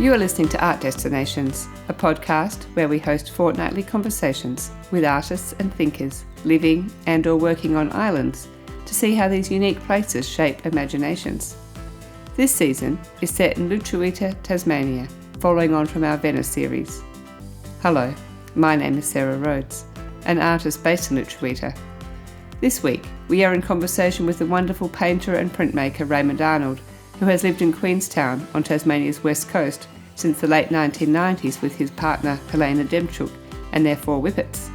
You are listening to Art Destinations, a podcast where we host fortnightly conversations with artists and thinkers living and or working on islands to see how these unique places shape imaginations. This season is set in Lutruwita, Tasmania, following on from our Venice series. Hello, my name is Sarah Rhodes, an artist based in Lutruwita. This week, we are in conversation with the wonderful painter and printmaker Raymond Arnold, who has lived in Queenstown on Tasmania's west coast since the late 1990s with his partner Helena Demczuk and their 4 whippets.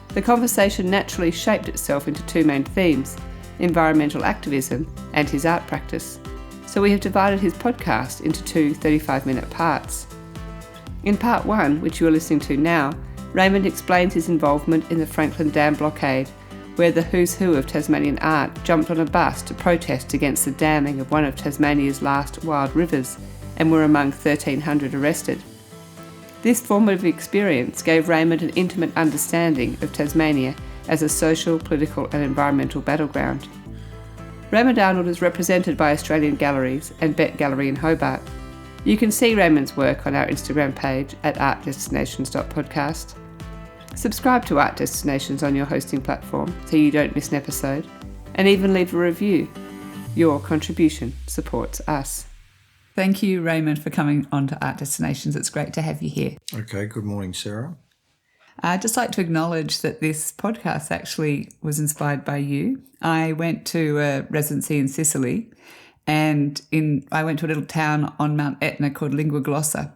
The conversation naturally shaped itself into 2 main themes, environmental activism and his art practice, so we have divided his podcast into 2 35-minute parts. In part 1, which you are listening to now, Raymond explains his involvement in the Franklin Dam blockade, where the who's who of Tasmanian art jumped on a bus to protest against the damming of one of Tasmania's last wild rivers and were among 1,300 arrested. This formative experience gave Raymond an intimate understanding of Tasmania as a social, political and environmental battleground. Raymond Arnold is represented by Australian galleries and Bet Gallery in Hobart. You can see Raymond's work on our Instagram page at artdestinations.podcast. Subscribe to Art Destinations on your hosting platform so you don't miss an episode, and even leave a review. Your contribution supports us. Thank you, Raymond, for coming on to Art Destinations. It's great to have you here. Okay, good morning, Sarah. I'd just like to acknowledge that this podcast actually was inspired by you. I went to a residency in Sicily, and I went to a little town on Mount Etna called Lingua,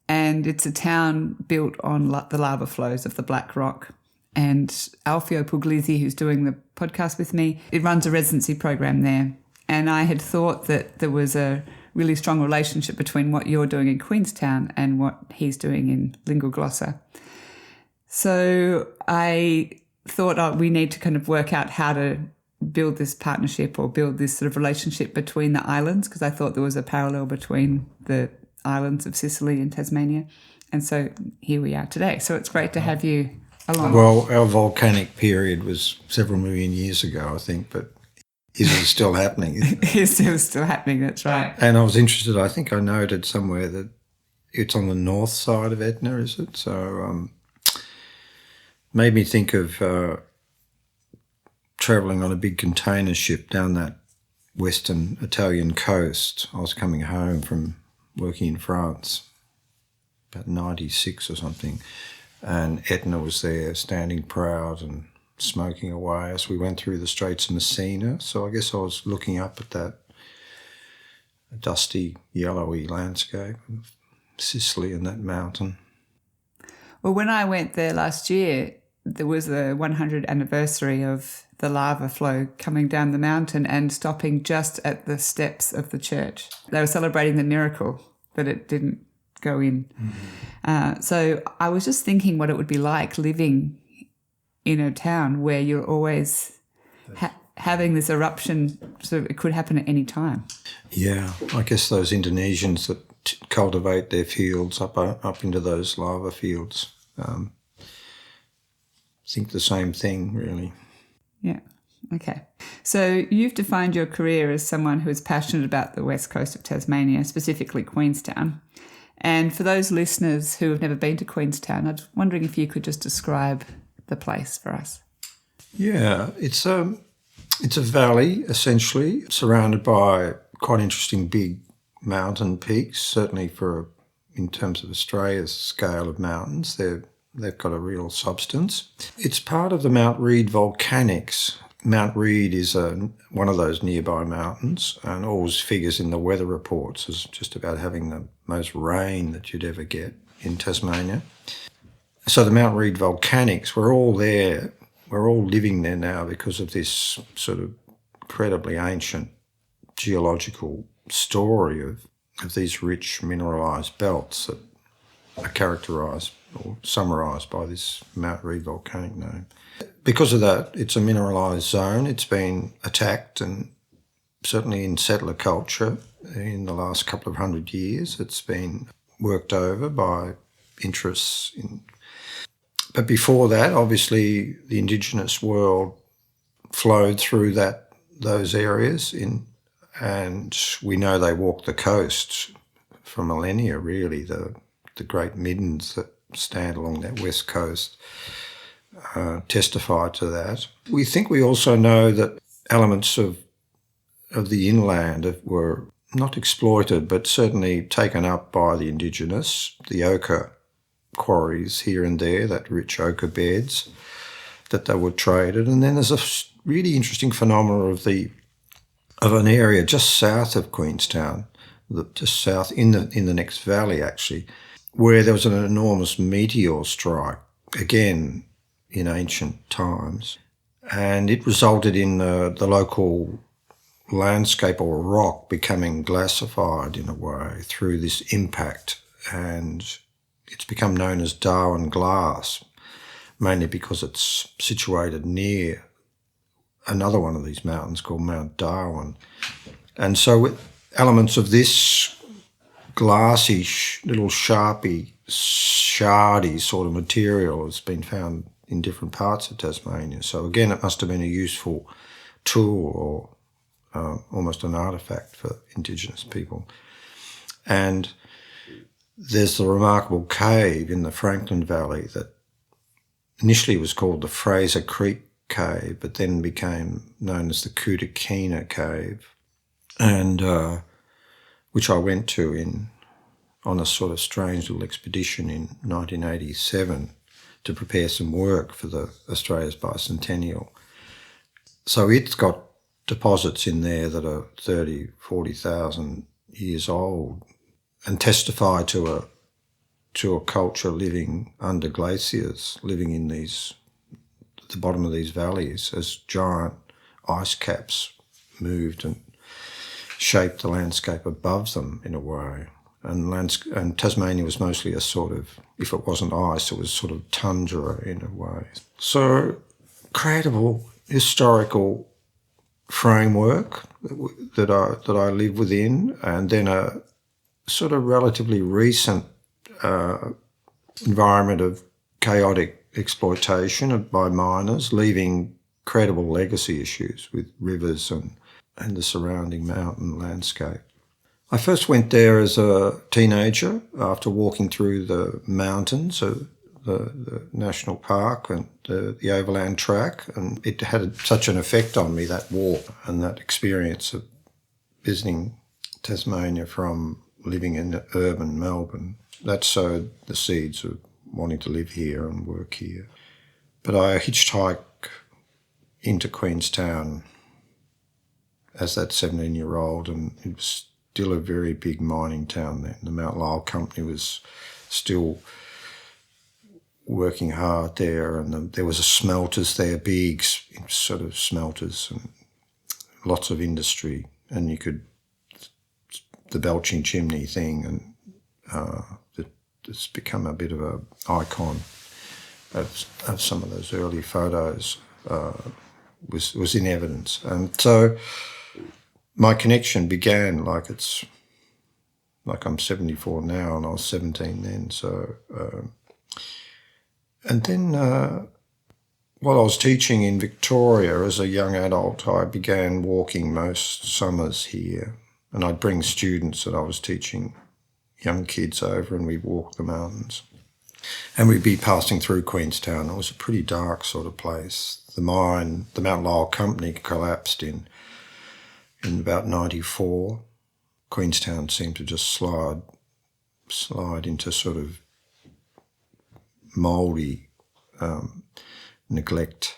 and it's a town built on the lava flows of the Black Rock. And Alfio Puglisi, who's doing the podcast with me, it runs a residency program there. And I had thought that there was a really strong relationship between what you're doing in Queenstown and what he's doing in Lingua. So I thought we need to kind of work out how to build this partnership or build this sort of relationship between the islands, because I thought there was a parallel between the islands of Sicily and Tasmania. And so here we are today. So it's great to have you along. Well, our volcanic period was several million years ago, I think, but is it still happening? It's still happening, that's right. And I was interested, I think I noted somewhere that it's on the north side of Etna, is it? So made me think of travelling on a big container ship down that western Italian coast. I was coming home from working in France, about 96 or something, and Etna was there standing proud and smoking away as we went through the Straits of Messina. So I guess I was looking up at that dusty, yellowy landscape of Sicily and that mountain. Well, when I went there last year, there was the 100th anniversary of the lava flow coming down the mountain and stopping just at the steps of the church. They were celebrating the miracle that it didn't go in. Mm-hmm. So I was just thinking what it would be like living in a town where you're always having this eruption, so it could happen at any time. Yeah, I guess those Indonesians that cultivate their fields up into those lava fields think the same thing, really. Yeah, okay. So you've defined your career as someone who is passionate about the west coast of Tasmania, specifically Queenstown. And for those listeners who have never been to Queenstown, I'm wondering if you could just describe the place for us. Yeah, it's a valley, essentially, surrounded by quite interesting big mountain peaks, certainly in terms of Australia's scale of mountains. They've got a real substance. It's part of the Mount Reid volcanics. Mount Reid is one of those nearby mountains and always figures in the weather reports as just about having the most rain that you'd ever get in Tasmania. So the Mount Reid volcanics, we're all there. We're all living there now because of this sort of incredibly ancient geological story of these rich mineralised belts that are characterised or summarised by this Mount Reid volcanic name. Because of that, it's a mineralised zone. It's been attacked, and certainly in settler culture in the last couple of 100 years, it's been worked over by interests in. But before that, obviously, the Indigenous world flowed through those areas, and we know they walked the coast for millennia, really. The great middens that stand along that west coast testify to that. We think we also know that elements of the inland were not exploited, but certainly taken up by the Indigenous, the ochre quarries here and there, that rich ochre beds, that they were traded. And then there's a really interesting phenomenon of an area just south of Queenstown, just south in the next valley actually, where there was an enormous meteor strike, again in ancient times, and it resulted in the local landscape or rock becoming glacified in a way through this impact, and it's become known as Darwin glass, mainly because it's situated near another one of these mountains called Mount Darwin. And so with elements of this glassy, little shardy sort of material has been found in different parts of Tasmania. So again, it must have been a useful tool or almost an artefact for Indigenous people. And there's the remarkable cave in the Franklin Valley that initially was called the Fraser Creek Cave, but then became known as the Kutakina Cave, and which I went to on a sort of strange little expedition in 1987 to prepare some work for the Australia's bicentennial. So it's got deposits in there that are 30,000, 40,000 years old and testify to a culture living under glaciers, living in the bottom of these valleys as giant ice caps moved and shaped the landscape above them in a way. And Tasmania was mostly a sort of, if it wasn't ice, it was sort of tundra in a way. So credible historical framework that I live within, and then a sort of relatively recent environment of chaotic exploitation by miners, leaving credible legacy issues with rivers and the surrounding mountain landscape. I first went there as a teenager after walking through the mountains of the national park and the overland track, and it had such an effect on me, that walk and that experience of visiting Tasmania from living in urban Melbourne. That sowed the seeds of wanting to live here and work here. But I hitchhiked into Queenstown as that 17-year-old, and it was still a very big mining town then. The Mount Lyell Company was still working hard there, and there was a smelters there, big sort of smelters, and lots of industry, and the belching chimney thing, and it's become a bit of an icon of some of those early photos was in evidence. And so my connection began like I'm 74 now and I was 17 then. So, and then while I was teaching in Victoria as a young adult, I began walking most summers here, and I'd bring students that I was teaching, young kids over, and we'd walk the mountains. And we'd be passing through Queenstown. It was a pretty dark sort of place. The mine, the Mount Lyell Company, collapsed in about 94. Queenstown seemed to just slide into sort of mouldy neglect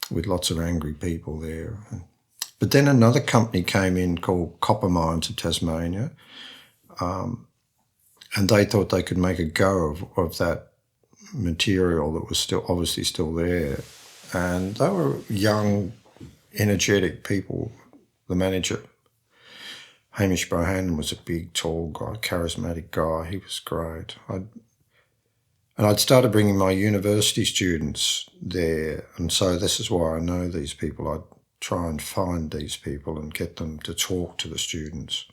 with lots of angry people there. But then another company came in called Copper Mines of Tasmania, and they thought they could make a go of that material that was obviously still there. And they were young, energetic people. The manager, Hamish Bohannon, was a big, tall guy, charismatic guy. He was great. I'd started bringing my university students there, and so this is why I know these people. I'd try and find these people and get them to talk to the students.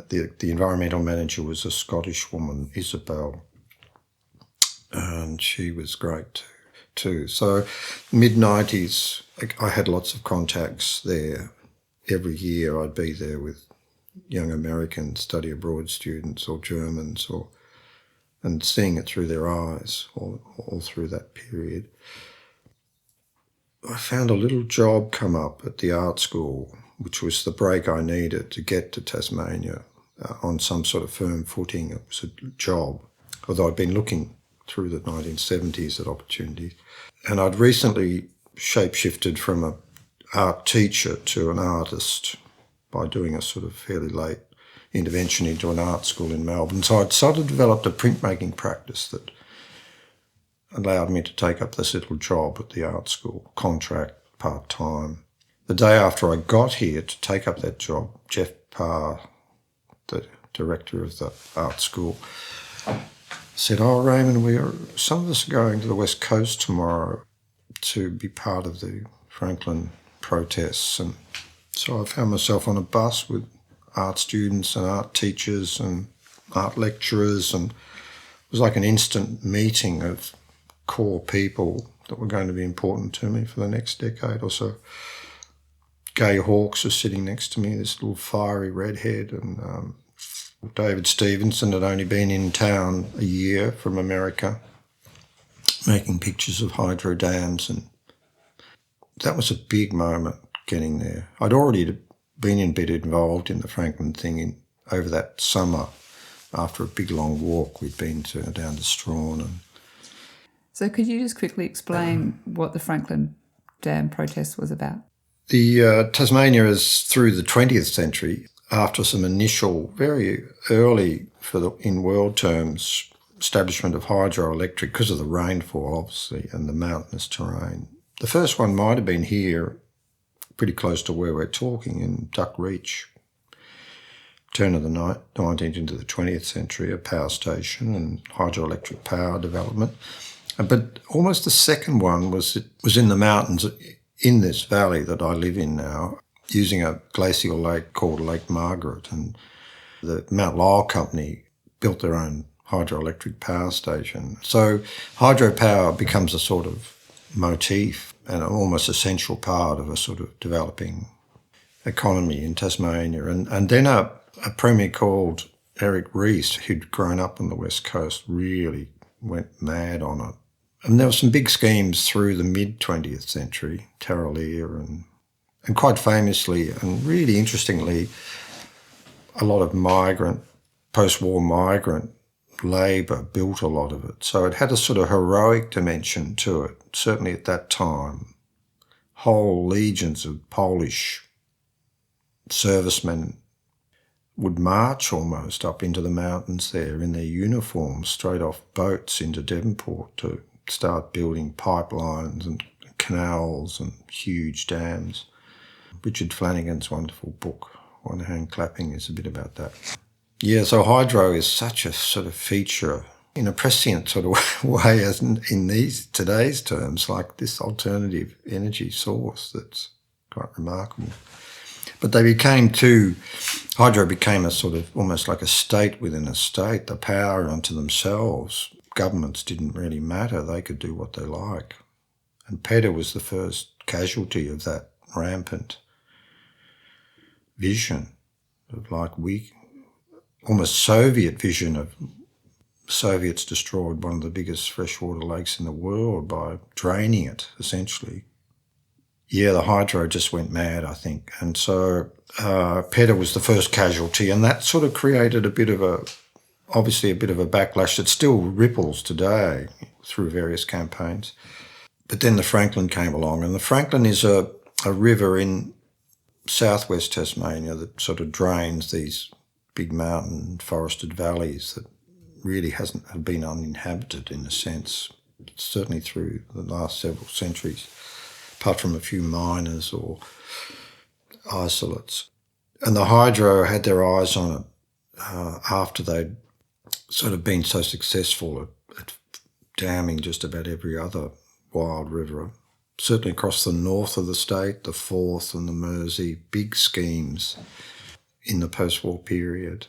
The environmental manager was a Scottish woman, Isabel, and she was great too. So mid-90s, I had lots of contacts there. Every year I'd be there with young American study abroad students or Germans, and seeing it through their eyes all through that period. I found a little job come up at the art school, which was the break I needed to get to Tasmania on some sort of firm footing. It was a job, although I'd been looking through the 1970s at opportunities. And I'd recently shape-shifted from an art teacher to an artist by doing a sort of fairly late intervention into an art school in Melbourne. So I'd sort of developed a printmaking practice that allowed me to take up this little job at the art school, contract, part-time. The day after I got here to take up that job, Jeff Parr, the director of the art school, said, "Oh, Raymond, some of us are going to the West Coast tomorrow to be part of the Franklin protests." And so I found myself on a bus with art students and art teachers and art lecturers, and it was like an instant meeting of core people that were going to be important to me for the next decade or so. Gay Hawkes was sitting next to me, this little fiery redhead, and David Stevenson had only been in town a year from America, making pictures of hydro dams, and that was a big moment getting there. I'd already been a bit involved in the Franklin thing over that summer. After a big long walk, we'd been down to Strawn. So could you just quickly explain what the Franklin Dam protest was about? The Tasmania is, through the 20th century, after some initial, very early, in world terms, establishment of hydroelectric because of the rainfall, obviously, and the mountainous terrain. The first one might have been here, pretty close to where we're talking, in Duck Reach. Turn of the 19th into the 20th century, a power station and hydroelectric power development. But almost the second one was in the mountains in this valley that I live in now, using a glacial lake called Lake Margaret. And the Mount Lyell Company built their own hydroelectric power station. So hydropower becomes a sort of motif and an almost essential part of a sort of developing economy in Tasmania. And then a premier called Eric Rees, who'd grown up on the West Coast, really went mad on it. And there were some big schemes through the mid-20th century, Tarraleer and quite famously and really interestingly, a lot of post-war migrant labour built a lot of it. So it had a sort of heroic dimension to it, certainly at that time. Whole legions of Polish servicemen would march almost up into the mountains there in their uniforms, straight off boats into Devonport to start building pipelines and canals and huge dams. Richard Flanagan's wonderful book, One Hand Clapping, is a bit about that. Yeah, so hydro is such a sort of feature in a prescient sort of way as in today's terms, like this alternative energy source that's quite remarkable. But hydro became a sort of almost like a state within a state, the power unto themselves. Governments didn't really matter, they could do what they like. And Pedder was the first casualty of that rampant vision of almost Soviet vision of Soviets destroyed one of the biggest freshwater lakes in the world by draining it, essentially. Yeah, the hydro just went mad, I think. And so Pedder was the first casualty, and that sort of created obviously a bit of a backlash that still ripples today through various campaigns. But then the Franklin came along, and the Franklin is a river in southwest Tasmania that sort of drains these big mountain forested valleys that really have been uninhabited in a sense, certainly through the last several centuries, apart from a few miners or isolates. And the hydro had their eyes on it after they'd sort of been so successful at damming just about every other wild river, certainly across the north of the state, the Forth and the Mersey, big schemes in the post-war period.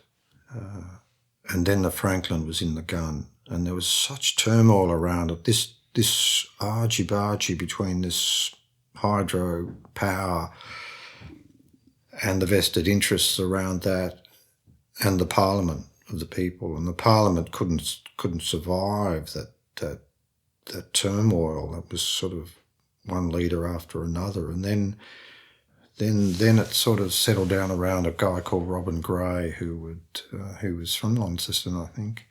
And then the Franklin was in the gun, and there was such turmoil around it, this argy-bargy between this hydro power and the vested interests around that, and the parliament of the people. And the parliament couldn't survive that turmoil. It was sort of one leader after another. And then it sort of settled down around a guy called Robin Gray, who was from Launceston, I think.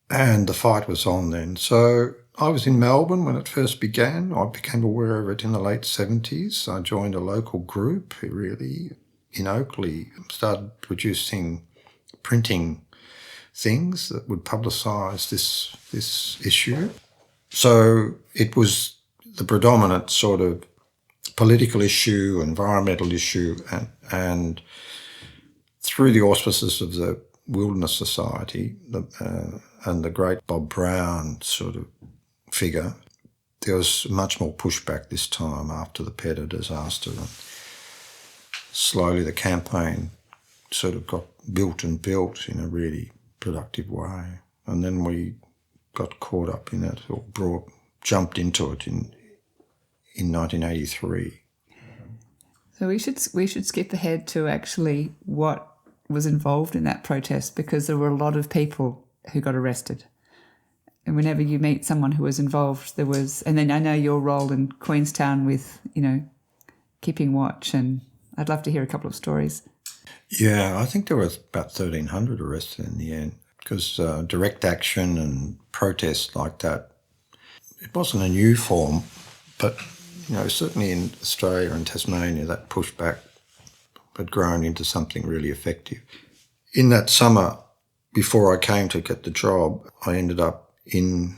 And the fight was on then. So I was in Melbourne when it first began. I became aware of it in the late 70s. I joined a local group, really, in Oakley, started printing things that would publicise this issue. So it was the predominant sort of political issue, environmental issue, and through the auspices of the Wilderness Society and the great Bob Brown sort of figure, there was much more pushback this time after the Pedder disaster. And slowly the campaign sort of got built in a really productive way. And then we got caught up in it, or jumped into it in 1983. So we should skip ahead to actually what was involved in that protest, because there were a lot of people who got arrested. And whenever you meet someone who was involved, there was, and then I know your role in Queenstown with, keeping watch, and I'd love to hear a couple of stories. Yeah, I think there were about 1,300 arrested in the end, because direct action and protests like that, it wasn't a new form, but certainly in Australia and Tasmania, that pushback had grown into something really effective. In that summer, before I came to get the job, I ended up in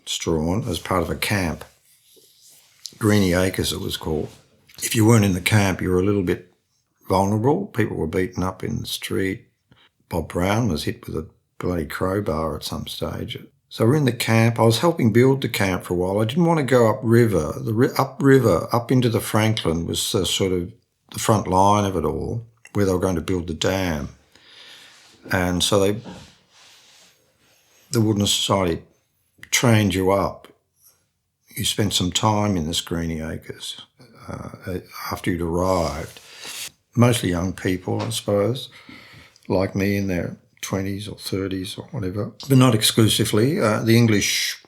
Strahan as part of a camp, Greeny Acres it was called. If you weren't in the camp, you were a little bit vulnerable. People were beaten up in the street. Bob Brown was hit with a bloody crowbar at some stage. So we're in the camp. I was helping build the camp for a while. I didn't want to go upriver. Up into the Franklin was sort of the front line of it all, where they were going to build the dam. And so the Wilderness Society trained you up. You spent some time in this Greeny Acres after you'd arrived. Mostly young people, I suppose, like me in their 20s or 30s or whatever, but not exclusively. The English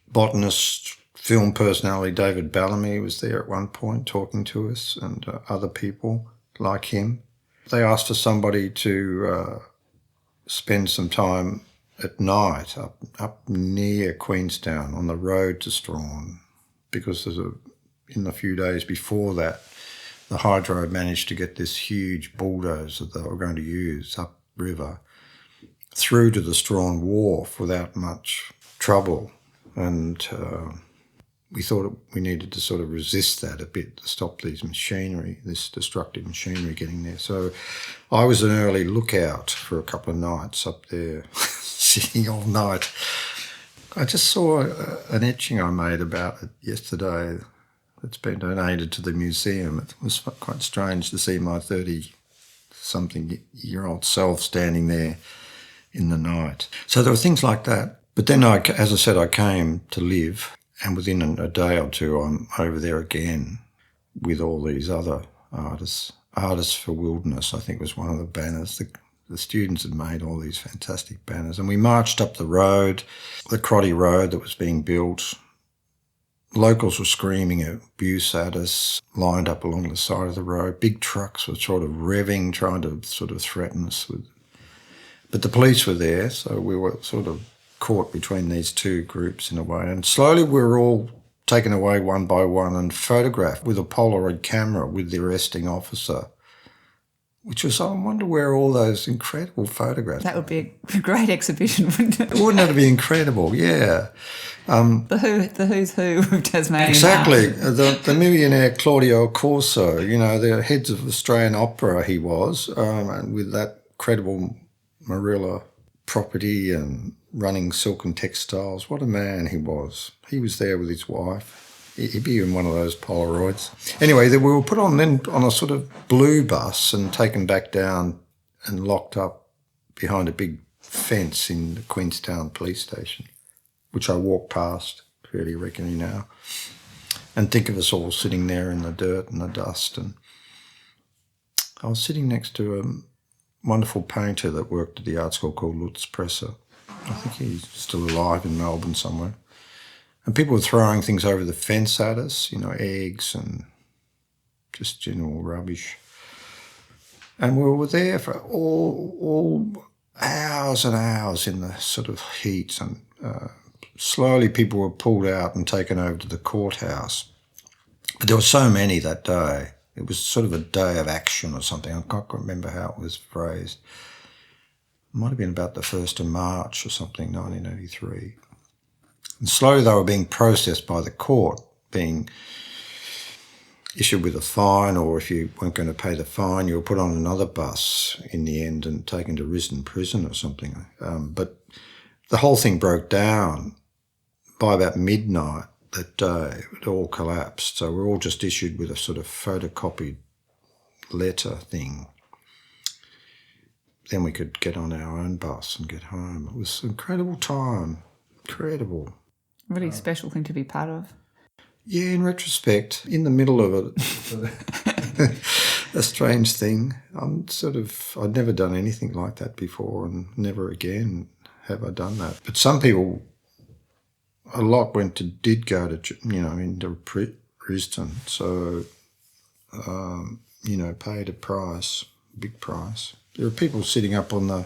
botanist, film personality David Bellamy was there at one point talking to us, and other people like him. They asked for somebody to spend some time at night up near Queenstown on the road to Strahan, because in the few days before that, the Hydro managed to get this huge bulldozer that they were going to use upriver through to the Strahan Wharf without much trouble. And we thought we needed to sort of resist that a bit to stop this destructive machinery getting there. So I was an early lookout for a couple of nights up there, sitting all night. I just saw an etching I made about it yesterday. It's been donated to the museum. It was quite strange to see my 30-something-year-old self standing there in the night. So there were things like that. But then, as I said, I came to live, and within a day or two, I'm over there again with all these other artists. Artists for Wilderness, I think, was one of the banners. The students had made all these fantastic banners. And we marched up the road, the Crotty Road that was being built. Locals were screaming abuse at us, lined up along the side of the road. Big trucks were sort of revving, trying to sort of threaten us with. But the police were there, so we were sort of caught between these two groups in a way. And slowly we were all taken away one by one and photographed with a Polaroid camera with the arresting officer, which was, I wonder where all those incredible photographs. That would be a great exhibition, wouldn't it? Wouldn't that be incredible? Yeah. The who's who of Tasmania. Exactly. The millionaire Claudio Corso, the heads of Australian opera he was, and with that credible Marilla property and running silk and textiles. What a man he was. He was there with his wife. He'd be in one of those Polaroids. Anyway, we were put on then on a sort of blue bus and taken back down and locked up behind a big fence in the Queenstown police station, which I walk past fairly regularly now, and think of us all sitting there in the dirt and the dust. And I was sitting next to wonderful painter that worked at the art school called Lutruwita. I think he's still alive in Melbourne somewhere. And people were throwing things over the fence at us, eggs and just general rubbish. And we were there for all hours and hours in the sort of heat. And slowly people were pulled out and taken over to the courthouse. But there were so many that day. It was sort of a day of action or something. I can't remember how it was phrased. It might have been about the 1st of March or something, 1983. And slowly they were being processed by the court, being issued with a fine, or if you weren't going to pay the fine, you were put on another bus in the end and taken to Risdon Prison or something. But the whole thing broke down by about midnight that day. It all collapsed. So we're all just issued with a sort of photocopied letter thing. Then we could get on our own bus and get home. It was an incredible time. Incredible. Really special thing to be part of. Yeah, in retrospect, in the middle of it, a strange thing. I'd never done anything like that before, and never again have I done that. But some people, a lot did go to, into Risdon. So, paid a price, big price. There are people sitting up on the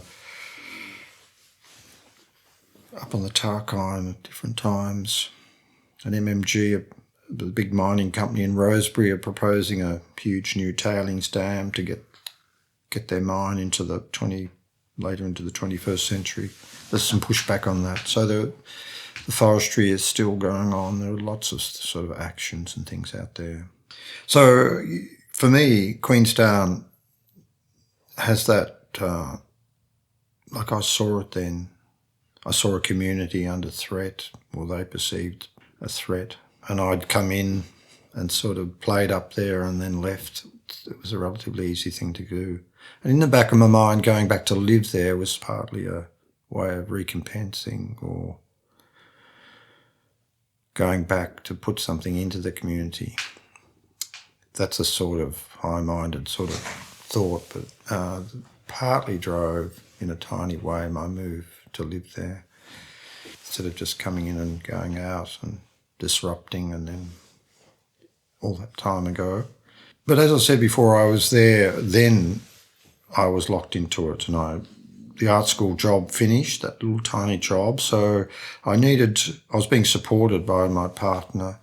Tarkine at different times. An MMG, the big mining company in Rosebery, are proposing a huge new tailings dam to get their mine later into the 21st century. There's some pushback on that. So the forestry is still going on. There are lots of sort of actions and things out there. So for me, Queenstown has that, like I saw it then. I saw a community under threat, or they perceived a threat, and I'd come in and sort of played up there and then left. It was a relatively easy thing to do. And in the back of my mind, going back to live there was partly a way of recompensing, or going back to put something into the community. That's a sort of high-minded sort of thought, but partly drove in a tiny way my move to live there, instead of just coming in and going out and disrupting, and then all that time ago. But as I said before, I was there, then I was locked into it, and the art school job finished, that little tiny job, so I was being supported by my partner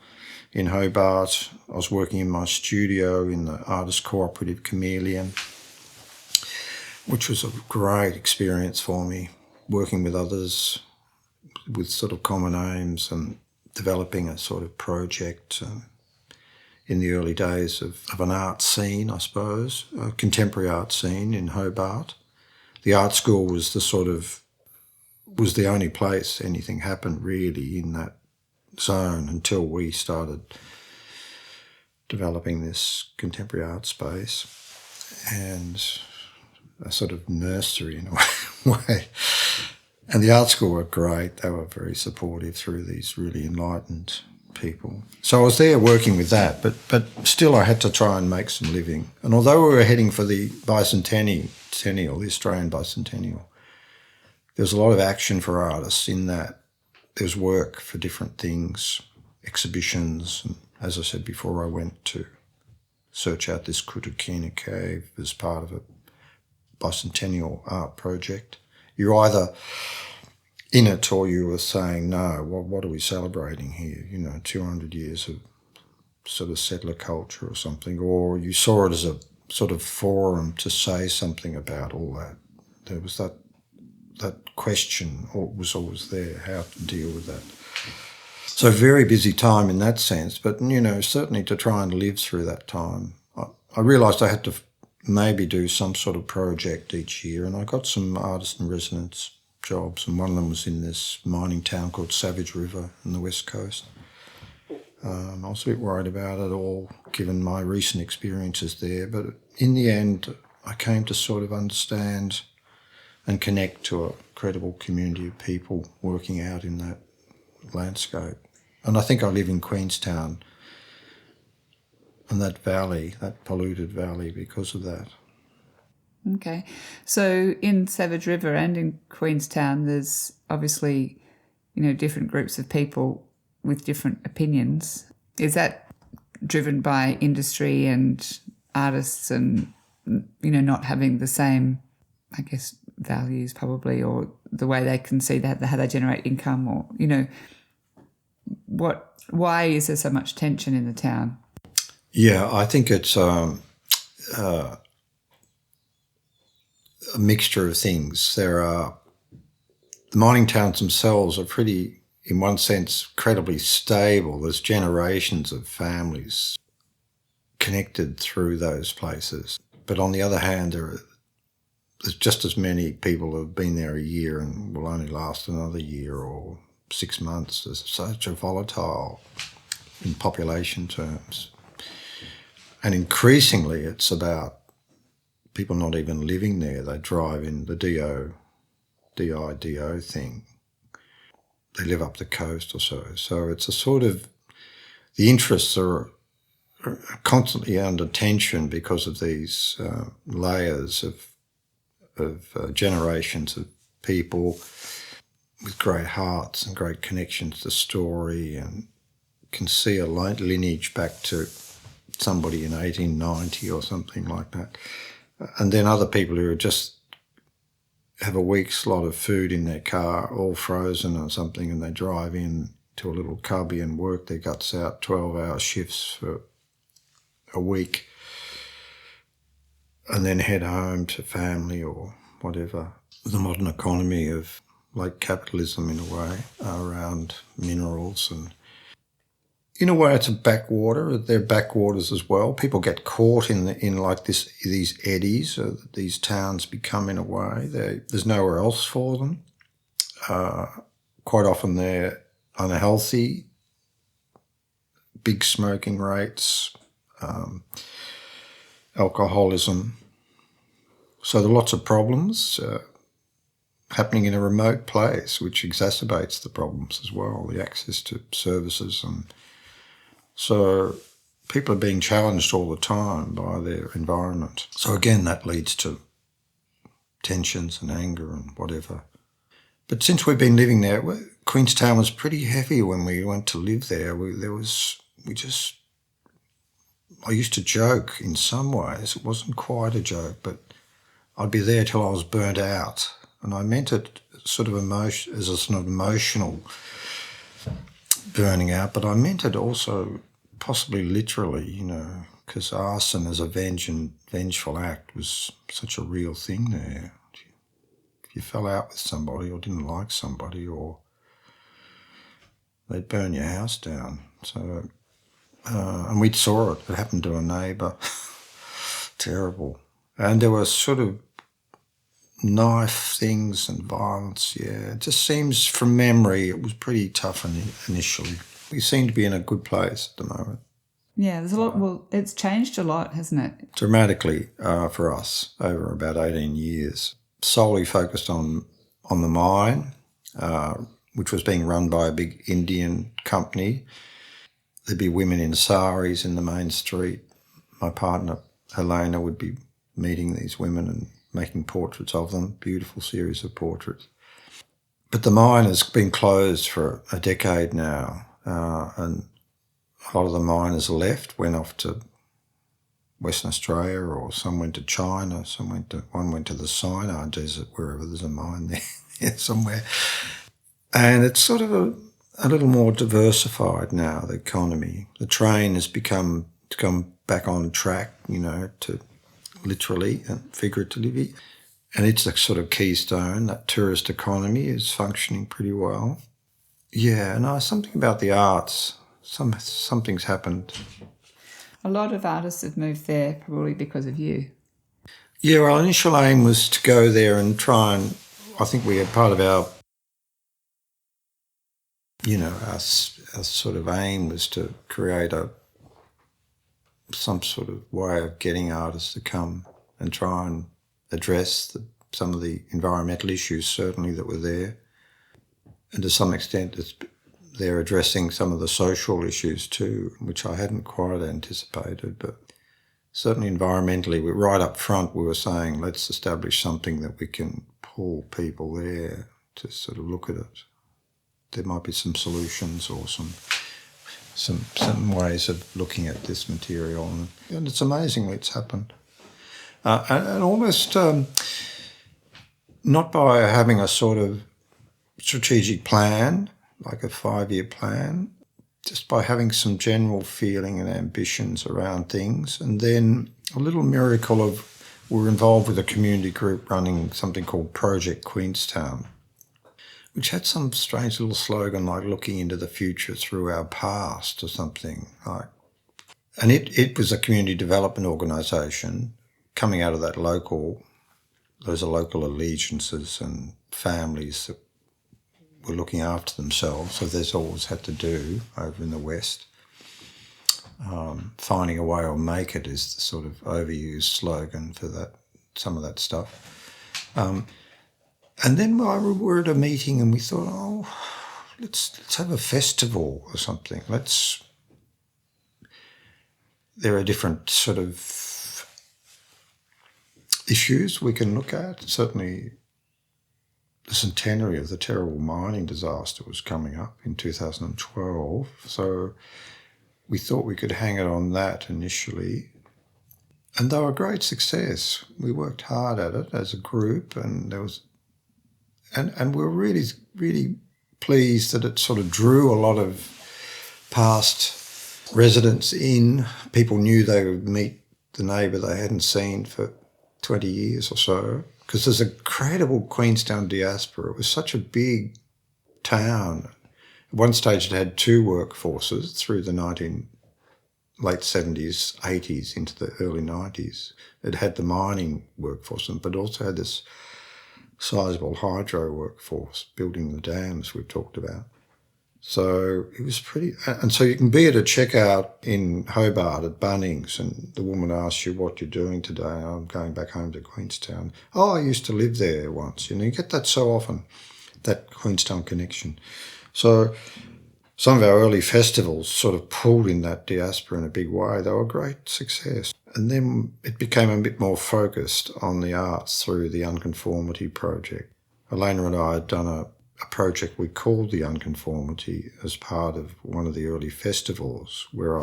in Hobart. I was working in my studio in the Artist Cooperative Chameleon, which was a great experience for me, working with others with sort of common aims and developing a sort of project in the early days of an art scene, I suppose, a contemporary art scene in Hobart. The art school was was the only place anything happened really in that zone until we started developing this contemporary art space, and a sort of nursery in a way. And the art school were great. They were very supportive through these really enlightened people. So I was there working with that, but still I had to try and make some living. And although we were heading for the bicentennial, the Australian bicentennial, there was a lot of action for artists in that. There was work for different things, exhibitions. And as I said before, I went to search out this Kutukina cave as part of a bicentennial art project. You're either in it or you were saying, no, what are we celebrating here? 200 years of sort of settler culture or something, or you saw it as a sort of forum to say something about all that. There was that question was always there, how to deal with that. So very busy time in that sense, but, certainly to try and live through that time. I realised I had to maybe do some sort of project each year, and I got some artist in residence jobs, and one of them was in this mining town called Savage River in the west coast. I was a bit worried about it all, given my recent experiences there, but in the end I came to sort of understand and connect to a credible community of people working out in that landscape. And I think I live in Queenstown and that valley, that polluted valley, because of that. Okay. So in Savage River and in Queenstown, there's obviously, different groups of people with different opinions. Is that driven by industry and artists and, not having the same, I guess, values probably, or the way they can see that, how they generate income, or, why is there so much tension in the town? Yeah, I think it's a mixture of things. The mining towns themselves are pretty, in one sense, incredibly stable. There's generations of families connected through those places. But on the other hand, there's just as many people who have been there a year and will only last another year or 6 months. There's such a volatile in population terms. And increasingly it's about people not even living there. They drive in the DIDO thing. They live up the coast or so. So it's a sort of, the interests are constantly under tension because of these layers of generations of people with great hearts and great connections to story, and can see a lineage back to somebody in 1890 or something like that. And then other people who just have a week's lot of food in their car, all frozen or something, and they drive in to a little cubby and work their guts out, 12-hour shifts for a week, and then head home to family or whatever. The modern economy of like capitalism in a way around minerals, and in a way it's a backwater. They're backwaters as well. People get caught in these eddies that these towns become in a way. There's nowhere else for them. Quite often they're unhealthy, big smoking rates, alcoholism. So there are lots of problems happening in a remote place, which exacerbates the problems as well, the access to services. And so people are being challenged all the time by their environment. So again, that leads to tensions and anger and whatever. But since we've been living there, Queenstown was pretty heavy when we went to live there. I used to joke in some ways. It wasn't quite a joke, but I'd be there till I was burnt out. And I meant it sort of as a sort of emotional burning out, but I meant it also possibly literally, because arson as a vengeful act was such a real thing there. If you fell out with somebody or didn't like somebody, or they'd burn your house down. So, and we saw it. It happened to a neighbour. Terrible. And there was sort of knife things and violence, yeah. It just seems, from memory, it was pretty tough initially. We seem to be in a good place at the moment. Yeah, there's a lot. Well, it's changed a lot, hasn't it? Dramatically for us over about 18 years. Solely focused on the mine, which was being run by a big Indian company. There'd be women in saris in the main street. My partner, Helena, would be meeting these women and making portraits of them, beautiful series of portraits. But the mine has been closed for a decade now, and a lot of the miners left, went off to Western Australia, or some went to China, one went to the Sinai Desert, wherever there's a mine there somewhere. And it's sort of a little more diversified now, the economy. The train has come back on track, to literally and figuratively. And it's a sort of keystone. That tourist economy is functioning pretty well. Yeah, and something about the arts. Something's happened. A lot of artists have moved there probably because of you. Yeah, our initial aim was to go there and try and, I think we had part of our sort of aim was to create some sort of way of getting artists to come and try and address some of the environmental issues, certainly, that were there. And to some extent, they're addressing some of the social issues too, which I hadn't quite anticipated. But certainly environmentally, right up front we were saying, let's establish something that we can pull people there to sort of look at it. There might be some solutions or some ways of looking at this material, and it's amazingly it's happened. And almost not by having a sort of strategic plan, like a 5-year plan, just by having some general feeling and ambitions around things. And then a little miracle of we're involved with a community group running something called Project Queenstown, which had some strange little slogan like looking into the future through our past or something. And it was a community development organisation coming out of that those are local allegiances and families that were looking after themselves, so there's always had to do over in the West. Finding a way or make it is the sort of overused slogan for that, some of that stuff. And then we were at a meeting and we thought, let's have a festival or something. There are different sort of issues we can look at. Certainly the centenary of the terrible mining disaster was coming up in 2012, so we thought we could hang it on that initially. And they were a great success. We worked hard at it as a group, and and we were really, really pleased that it sort of drew a lot of past residents in. People knew they would meet the neighbour they hadn't seen for 20 years or so, because there's a credible Queenstown diaspora. It was such a big town. At one stage it had 2 workforces through the late 70s, 80s into the early 90s. It had the mining workforce, but also had this sizable hydro workforce building the dams we've talked about. So it was pretty... And so you can be at a checkout in Hobart at Bunnings and the woman asks you what you're doing today. I'm going back home to Queenstown. Oh, I used to live there once. You get that so often, that Queenstown connection. So some of our early festivals sort of pulled in that diaspora in a big way. They were a great success. And then it became a bit more focused on the arts through the Unconformity project. Helena and I had done a project we called the Unconformity as part of one of the early festivals where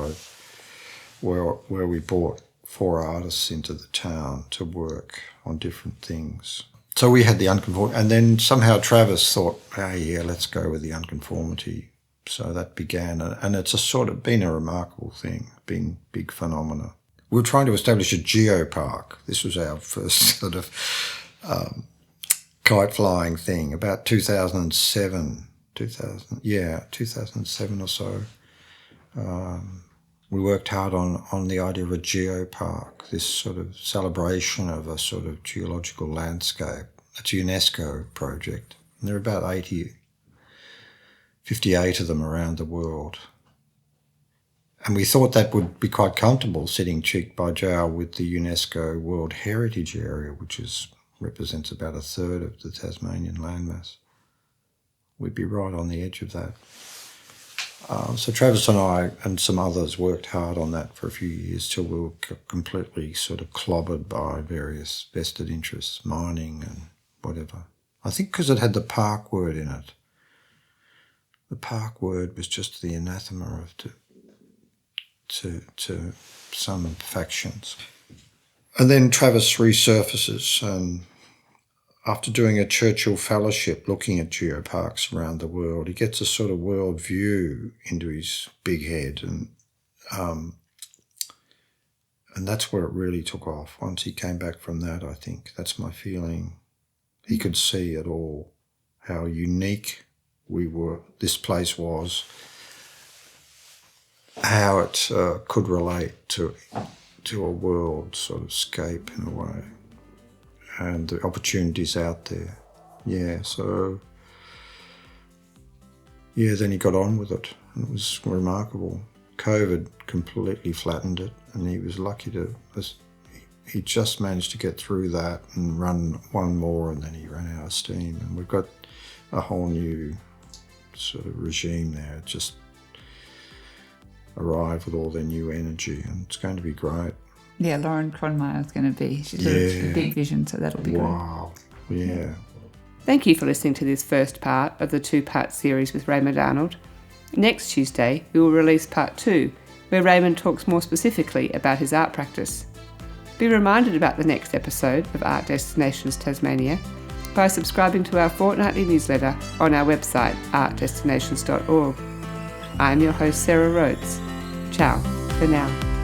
we brought 4 artists into the town to work on different things. So we had the Unconformity, and then somehow Travis thought, let's go with the Unconformity. So that began, and it's been a remarkable thing, been big phenomena. We were trying to establish a geopark. This was our first sort of kite flying thing, about 2007 or so. We worked hard on the idea of a geopark, this sort of celebration of a sort of geological landscape. It's a UNESCO project, and there are about 58 of them around the world. And we thought that would be quite comfortable sitting cheek by jowl with the UNESCO World Heritage Area, which represents about 1/3 of the Tasmanian landmass. We'd be right on the edge of that. So Travis and I and some others worked hard on that for a few years till we were completely sort of clobbered by various vested interests, mining and whatever. I think because it had the park word in it. The park word was just the anathema to some factions. And then Travis resurfaces after doing a Churchill Fellowship looking at geoparks around the world. He gets a sort of world view into his big head, and that's where it really took off. Once he came back from that, I think, that's my feeling. He could see it all, how unique this place was, how it could relate to a world sort of scape in a way, and the opportunities out there. Then he got on with it, and it was remarkable. COVID completely flattened it, and he was lucky he just managed to get through that and run one more, and then he ran out of steam, and we've got a whole new sort of regime there, just arrive with all their new energy, and it's going to be great. Yeah, Lauren Cronmeyer is going to be. She's got a big vision, so that'll be great. Wow. Yeah. Thank you for listening to this first part of the 2-part series with Raymond Arnold. Next Tuesday, we will release part 2, where Raymond talks more specifically about his art practice. Be reminded about the next episode of Art Destinations Tasmania by subscribing to our fortnightly newsletter on our website, artdestinations.org. I'm your host, Sarah Rhodes. Ciao for now.